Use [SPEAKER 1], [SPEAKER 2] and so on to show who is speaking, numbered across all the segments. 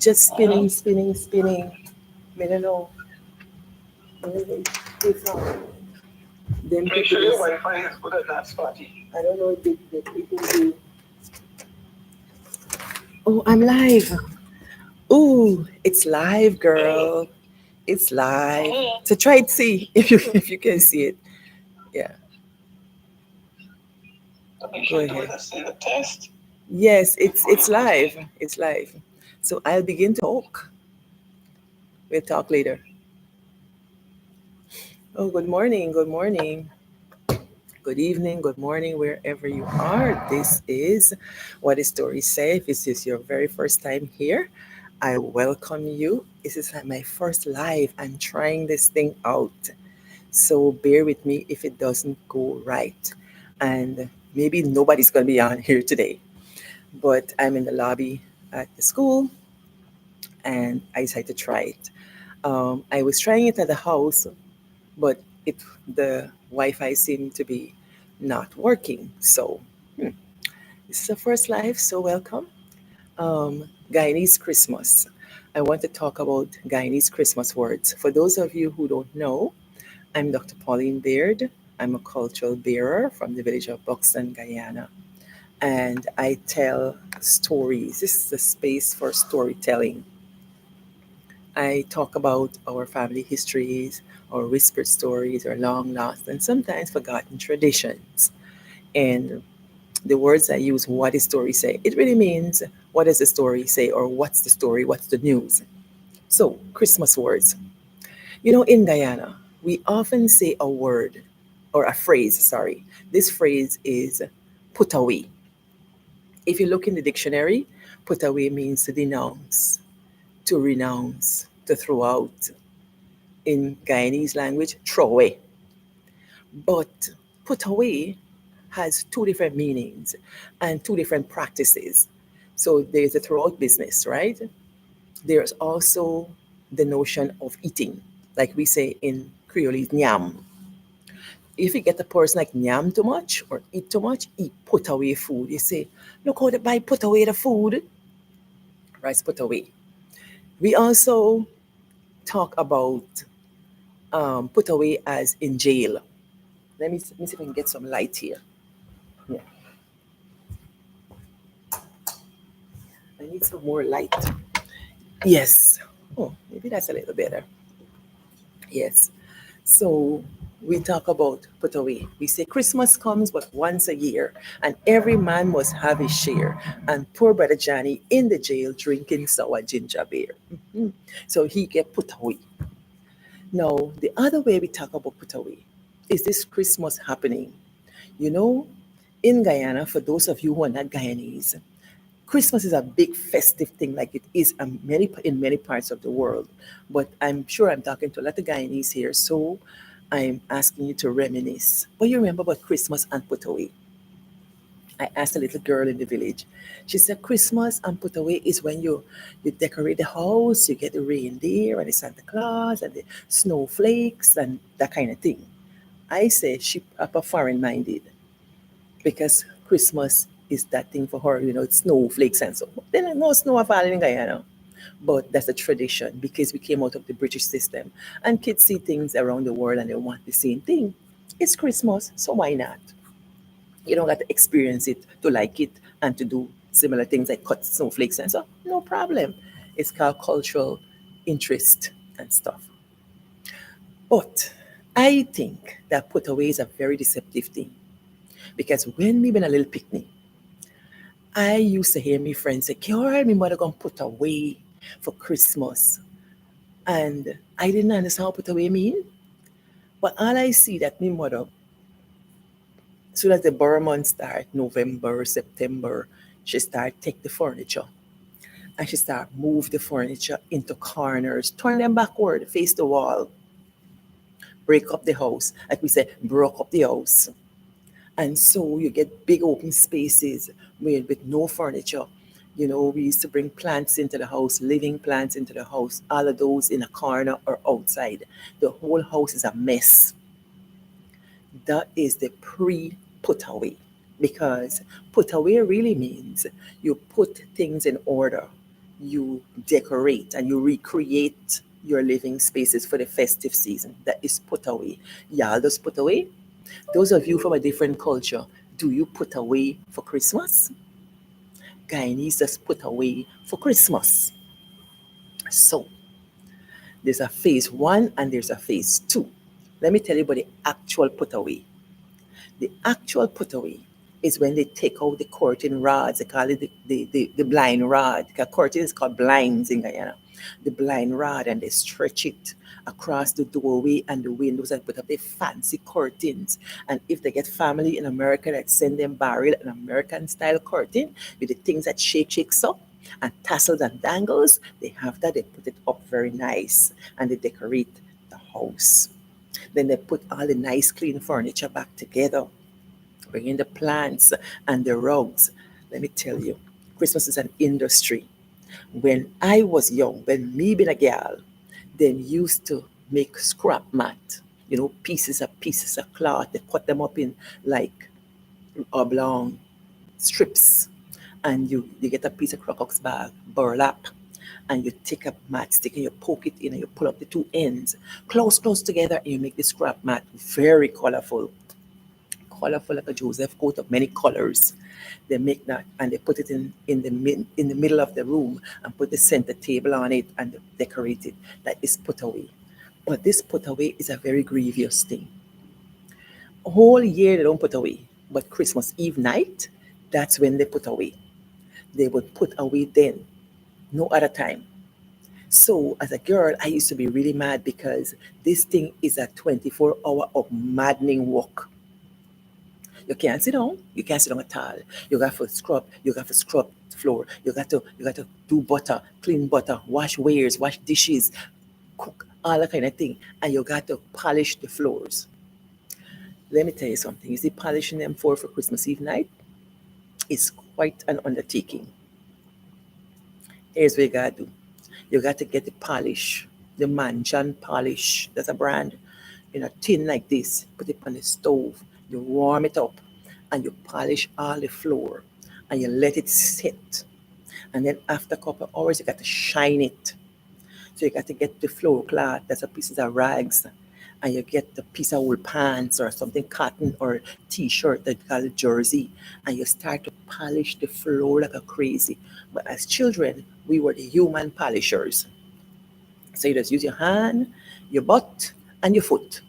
[SPEAKER 1] Just spinning, spinning, spinning. I don't know. Maybe it's them
[SPEAKER 2] Make
[SPEAKER 1] people
[SPEAKER 2] sure your
[SPEAKER 1] just.
[SPEAKER 2] Wi-Fi is good and not spotty.
[SPEAKER 1] I don't know if the people do. Oh, I'm live. Ooh, it's live,
[SPEAKER 2] Hey,
[SPEAKER 1] girl. It's live. So try it, see if you can see it. Yeah,
[SPEAKER 2] make
[SPEAKER 1] go
[SPEAKER 2] sure you do
[SPEAKER 1] ahead.
[SPEAKER 2] it. Say the test
[SPEAKER 1] Yes,
[SPEAKER 2] before
[SPEAKER 1] it's
[SPEAKER 2] you
[SPEAKER 1] live.
[SPEAKER 2] proceed.
[SPEAKER 1] It's live. So I'll begin to talk. We'll talk later. Oh, good morning. Good morning. Good evening, good morning, wherever you are. This is What the Stories Say. If this is your very first time here, I welcome you. This is my first live. I'm trying this thing out. So bear with me if it doesn't go right. And maybe nobody's going to be on here today, but I'm in the lobby at the school and I decided to try it. I was trying it at the house, but it the Wi-Fi seemed to be not working. So this is the first live, so welcome. Guyanese Christmas. I want to talk about Guyanese Christmas words. For those of you who don't know, I'm Dr. Pauline Baird. I'm a cultural bearer from the village of Buxton, Guyana, and I tell stories. This is a space for storytelling. I talk about our family histories, our whispered stories, our long lost and sometimes forgotten traditions. And the words I use, what does story say? It really means what does the story say or what's the story, what's the news. So, Christmas words. You know, in Guyana, we often say a word or a phrase, sorry. This phrase is put away. If you look in the dictionary, put away means to denounce, to renounce, to throw out. In Guyanese language, throw away. But put away has two different meanings and two different practices. So there's the throw out business, right? There's also the notion of eating, like we say in Creole, nyam. If you get a person like nyam too much or eat too much, eat put away food. You say, look how the buy put away the food, rice put away. We also talk about put away as in jail. Let me see if I can get some light here. Yeah, I need some more light. Yes. Oh, maybe that's a little better. Yes. So we talk about put away. We say Christmas comes but once a year, and every man must have his share. And poor brother Johnny in the jail drinking sour ginger beer. Mhm. So he get put away. Now, the other way we talk about put away is this Christmas happening. You know, in Guyana, for those of you who are not Guyanese, Christmas is a big festive thing, like it is in many parts of the world. But I'm sure I'm talking to a lot of Guyanese here, so I'm asking you to reminisce. What you remember about Christmas and put away? I asked a little girl in the village. She said Christmas and put away is when you decorate the house, you get the reindeer and the Santa Claus and the snowflakes and that kind of thing. I say she proper foreign minded because Christmas is that thing for her, it's snowflakes and so. Then no snow are falling in Guyana. But that's a tradition because we came out of the British system. And kids see things around the world and they want the same thing. It's Christmas, so why not? You don't got to experience it to like it and to do similar things like cut snowflakes and so. No problem. It's called cultural interest and stuff. But I think that put away is a very deceptive thing because when we been a little picnic, I used to hear my friends say, Kiora, my mother gonna put away for Christmas. And I didn't understand what put away mean. But all I see that my mother, as soon as the burr month start, November, September, she start take the furniture and she start move the furniture into corners, turn them backward, face the wall, break up the house. Like we say, broke up the house. And so you get big open spaces with no furniture. We used to bring plants into the house, living plants into the house, all of those in a corner or outside. The whole house is a mess. That is the pre put away. Because put away really means you put things in order. you decorate and you recreate your living spaces for the festive season. That is put away. Y'all just put away. Those of you from a different culture, do you put away for Christmas? Guyanese just put away for Christmas. So there's a phase one and there's a phase two. Let me tell you about the actual put away. The actual put away is when they take out the curtain rods. They call it the blind rod. The curtain is called blinds in Guyana. The blind rod, and they stretch it across the doorway and the windows and put up the fancy curtains. And if they get family in America that send them barrel an American style curtain with the things that shakes up and tassels and dangles, they have that. They put it up very nice and they decorate the house. Then they put all the nice clean furniture back together, bring in the plants and the rugs. Let me tell you, Christmas is an industry. When I was young, when me being a girl, them used to make scrap mat, pieces of cloth. They cut them up in like oblong strips, and you get a piece of crocodile bag, burlap, and you take a matchstick and you poke it in and you pull up the two ends close together and you make the scrap mat very colorful like a Joseph coat of many colors. They make that and they put it in the middle of the room and put the center table on it and decorate it. That is put away. But this put away is a very grievous thing. A whole year they don't put away, but Christmas Eve night, that's when they put away. They would put away then, no other time. So as a girl, I used to be really mad because this thing is a 24-hour of maddening work. You can't sit down. You can't sit down at all. You got to scrub. You got to scrub the floor. You got to do butter, clean butter, wash wares, wash dishes, cook, all that kind of thing. And you got to polish the floors. Let me tell you something. You see, polishing them for Christmas Eve night is quite an undertaking. Here's what you got to do. You got to get the polish, the Mansion polish. That's a brand in a tin like this. Put it on the stove. You warm it up and you polish all the floor and you let it sit. And then after a couple of hours, you got to shine it. So you got to get the floor cloth, that's a piece of rags, and you get the piece of old pants or something cotton or t-shirt that you call a jersey, and you start to polish the floor like a crazy. But as children, we were the human polishers. So you just use your hand, your butt, and your foot.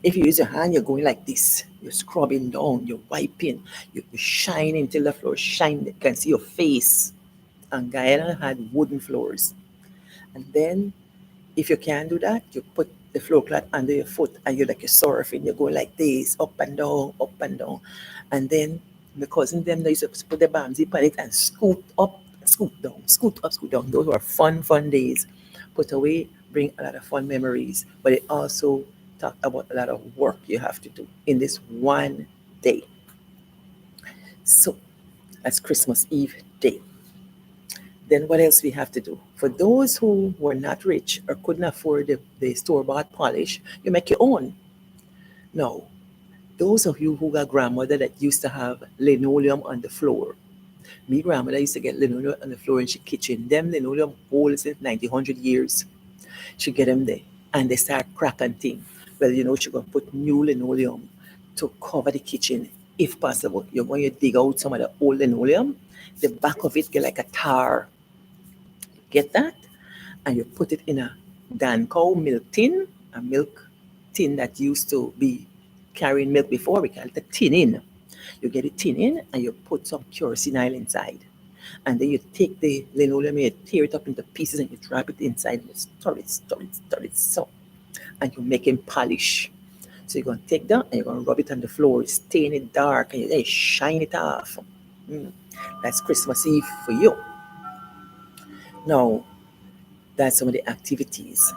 [SPEAKER 1] If you use your hand, you're going like this. You're scrubbing down, you're wiping, you're shining till the floor shine. You can see your face. And Guyana had wooden floors. And then if you can't do that, you put the floor cloth under your foot and you're like you're surfing. You go like this, up and down, up and down. And then my cousin them they used to put the bamsy on it and scoot up, scoot down, scoot up, scoot down. Those were fun days. Put away, bring a lot of fun memories. But it also talk about a lot of work you have to do in this one day. So that's Christmas Eve day. Then what else we have to do? For those who were not rich or couldn't afford the store-bought polish, you make your own. Now, those of you who got grandmother that used to have linoleum on the floor, me grandmother used to get linoleum on the floor in she kitchen. Them linoleum old since 1900 years. She get them there and they start cracking thing. Well, she gonna put new linoleum to cover the kitchen if possible. You're going to dig out some of the old linoleum. The back of it get like a tar. Get that? And you put it in a Danco milk tin, a milk tin that used to be carrying milk before. We call it a tin in. You get it tin in and you put some kerosene oil inside. And then you take the linoleum, you tear it up into pieces and you drop it inside and you stir it, so. And you make it polish. So you're going to take that and you're going to rub it on the floor, stain it dark, and you shine it off. Mm. That's Christmas Eve for you. Now, that's some of the activities.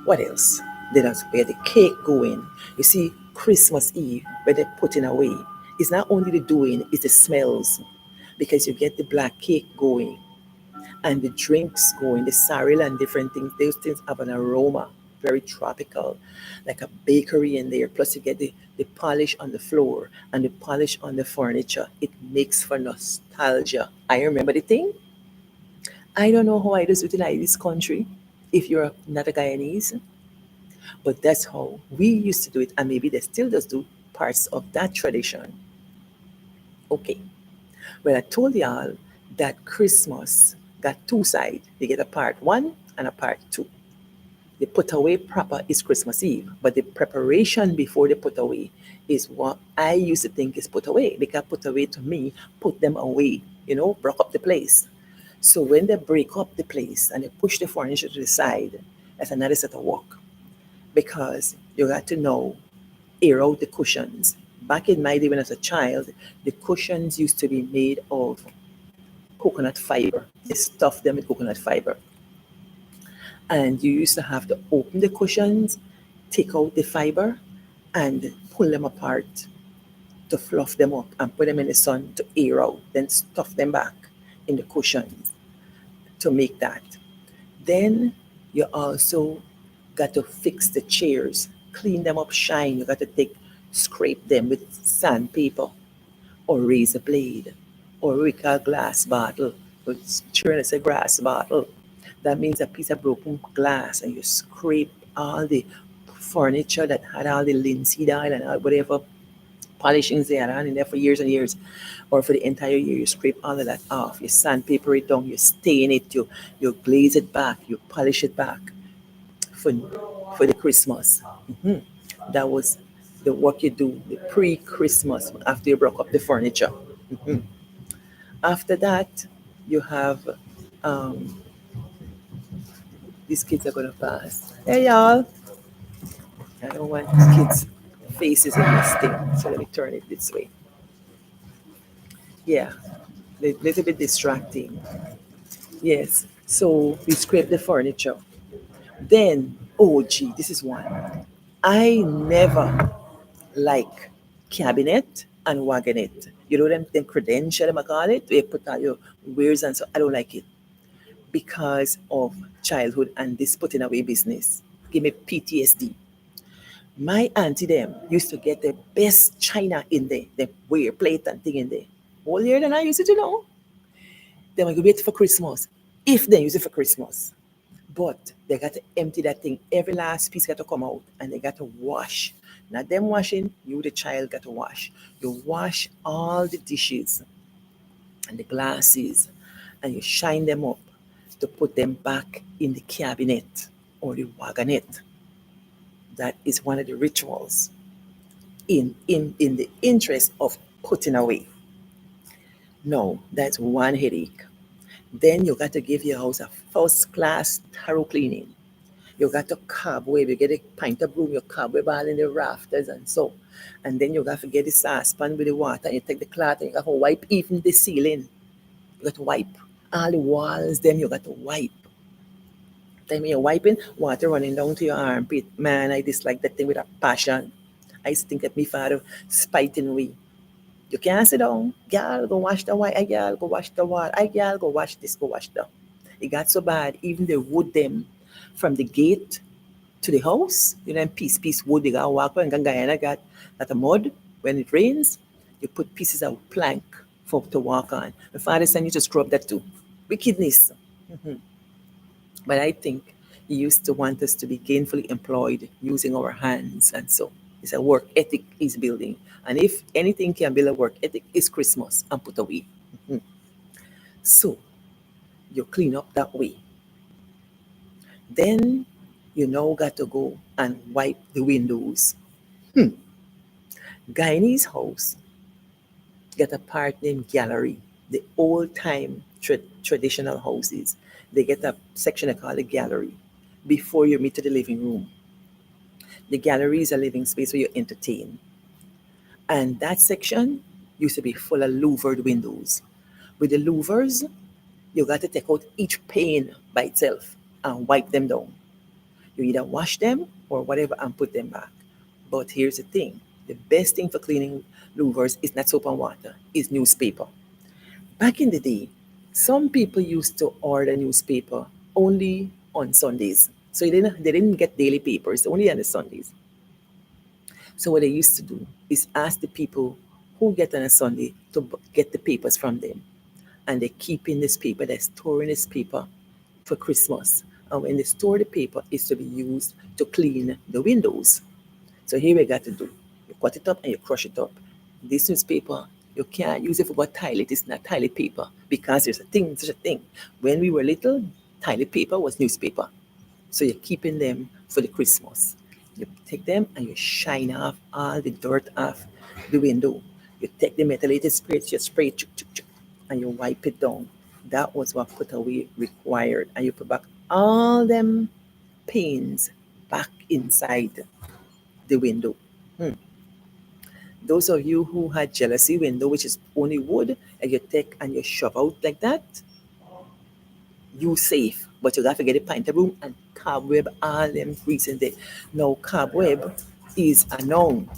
[SPEAKER 1] What else? Then that's where the cake going. You see, Christmas Eve, where they're putting away, it's not only the doing, it's the smells. Because you get the black cake going and the drinks going, the sorrel and different things. Those things have an aroma, very tropical, like a bakery in there. Plus you get the polish on the floor and the polish on the furniture. It makes for nostalgia. I remember the thing. I don't know how I just utilize this country if you're not a Guyanese, but that's how we used to do it, and maybe they still just do parts of that tradition. Okay. Well, I told y'all that Christmas got two sides. You get a part one and a part two. The put away proper is Christmas Eve, but the preparation before the put away is what I used to think is put away. Because put away to me, put them away, break up the place. So when they break up the place and they push the furniture to the side, that's another set of work. Because you got to know, air out the cushions. Back in my day when I was a child, the cushions used to be made of coconut fiber. They stuff them with coconut fiber. And you used to have to open the cushions, take out the fiber, and pull them apart to fluff them up and put them in the sun to air out, then stuff them back in the cushions to make that. Then you also got to fix the chairs, clean them up, shine. You got to scrape them with sandpaper or razor blade or we call glass bottle. But sure, it's a glass bottle. That means a piece of broken glass, and you scrape all the furniture that had all the linseed oil and all whatever polishings they had on in there for years and years, or for the entire year. You scrape all of that off. You sandpaper it down. You stain it. You glaze it back. You polish it back for for the Christmas. Mhm. That was the work you do the pre-Christmas after you broke up the furniture. Mhm. After that, you have um, these kids are gonna pass. Hey y'all, I don't want kids' faces in this thing, so let me turn it this way. Yeah, a little bit distracting. Yes, so we scrape the furniture. Then, oh gee, this is one. I never like cabinet and wagonette. You know them credential, I call it. Where you put all your wares and so. I don't like it because of childhood and this putting away business. Give me PTSD. My auntie them used to get the best china in there, the wear plate and thing in there. All year than I used to know. Then we go wait for Christmas. If they use it for Christmas. But they got to empty that thing. Every last piece got to come out and they got to wash. Not them washing, you the child got to wash. You wash all the dishes and the glasses and you shine them up to put them back in the cabinet or the wagonette. That is one of the rituals in the interest of putting away. No, that's one headache. Then you got to give your house a first class thorough cleaning. You got to cobweb, you get a pint of broom, you cobweb all in the rafters and so. And then you got to get the saucepan with the water, and you take the cloth and you got to wipe even the ceiling. You got to wipe. All the walls, them you got to wipe. Time you're wiping, water running down to your armpit. Man, I dislike that thing with a passion. I used to think that my father spiting me. You can't sit down. Girl, go wash the white. I girl, go wash the wall. I girl, go wash this, go wash that. It got so bad, even the wood them from the gate to the house, piece wood, you got to walk on, and Guyana got that mud. When it rains, you put pieces of plank for to walk on. My father said you to scrub that too. Wickedness. Mhm. But I think he used to want us to be gainfully employed using our hands. And so it's a work ethic he's building. And if anything can build a work ethic, it's Christmas and put away. Mhm. So you clean up that way. Then you now got to go and wipe the windows. Hmm. Guyanese house get a part named gallery. The old time traditional houses, they get a section called the gallery before you meet to the living room. The gallery is a living space where you entertain. And that section used to be full of louvered windows. With the louvers, you got to take out each pane by itself and wipe them down. You either wash them or whatever and put them back. But here's the thing, the best thing for cleaning louvers is not soap and water, is newspaper. Back in the day, some people used to order newspaper only on Sundays. So they didn't get daily papers, only on the Sundays. So what they used to do is ask the people who get on a Sunday to get the papers from them. and they're keeping this paper, they're storing this paper for Christmas. And when they store the paper, it's to be used to clean the windows. So here we got to do. You cut it up and you crush it up. This newspaper, you can't use it for what toilet. It's not toilet paper because there's a thing, such a thing. When we were little, toilet paper was newspaper. So you're keeping them for the Christmas. You take them and you shine off all the dirt off the window. You take the methylated spirits, you spray it, chuk, chuk, chuk, and you wipe it down. That was what put away required. And you put back all them panes back inside the window. Hmm. Those of you who had jealousy window, which is only wood, and you take and you shove out like that, you safe. But you got to get a pint of broom and cobweb all them grease in there. Now cobweb is a noun,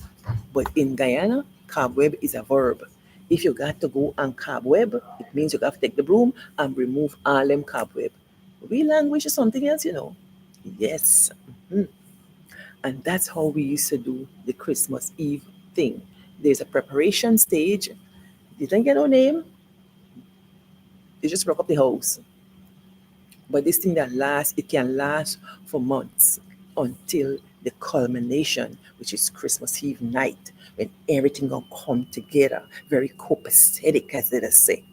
[SPEAKER 1] but in Guyana, cobweb is a verb. If you got to go and cobweb, it means you got to take the broom and remove all them cobweb. We language is something else, you know. Yes. Mhm. And that's how we used to do the Christmas Eve thing. There's a preparation stage. You didn't get no name, you just broke up the house. But this thing that lasts, it can last for months until the culmination, which is Christmas Eve night, when everything gonna come together, very copacetic, as they say,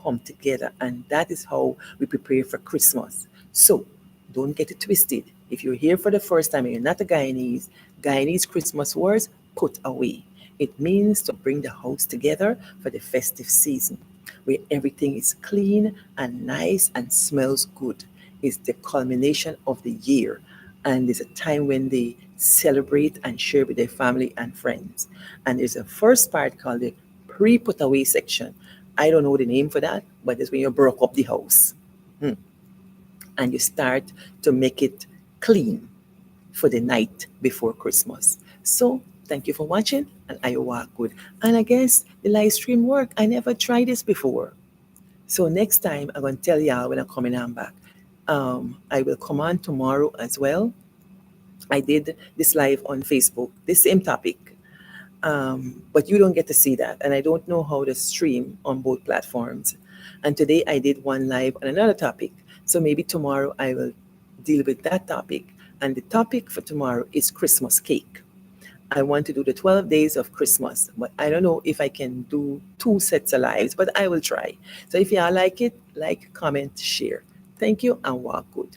[SPEAKER 1] come together. And that is how we prepare for Christmas. So don't get it twisted. If you're here for the first time and you're not a Guyanese, Guyanese Christmas words, put away. It means to bring the house together for the festive season, where everything is clean and nice and smells good. It's the culmination of the year, and it's a time when they celebrate and share with their family and friends. And there's a first part called the pre-put away section. I don't know the name for that, but it's when you broke up the house. Hmm. And you start to make it clean for the night before Christmas. So thank you for watching, and I walk good. And I guess the live stream work. I never tried this before. So next time I'm going to tell y'all when I'm coming on back. I will come on tomorrow as well. I did this live on Facebook, the same topic, but you don't get to see that. And I don't know how to stream on both platforms. And today I did one live on another topic. So maybe tomorrow I will deal with that topic. And the topic for tomorrow is Christmas cake. I want to do the 12 days of Christmas, but I don't know if I can do two sets of lives, but I will try. So if y'all like it, like, comment, share. Thank you and walk good.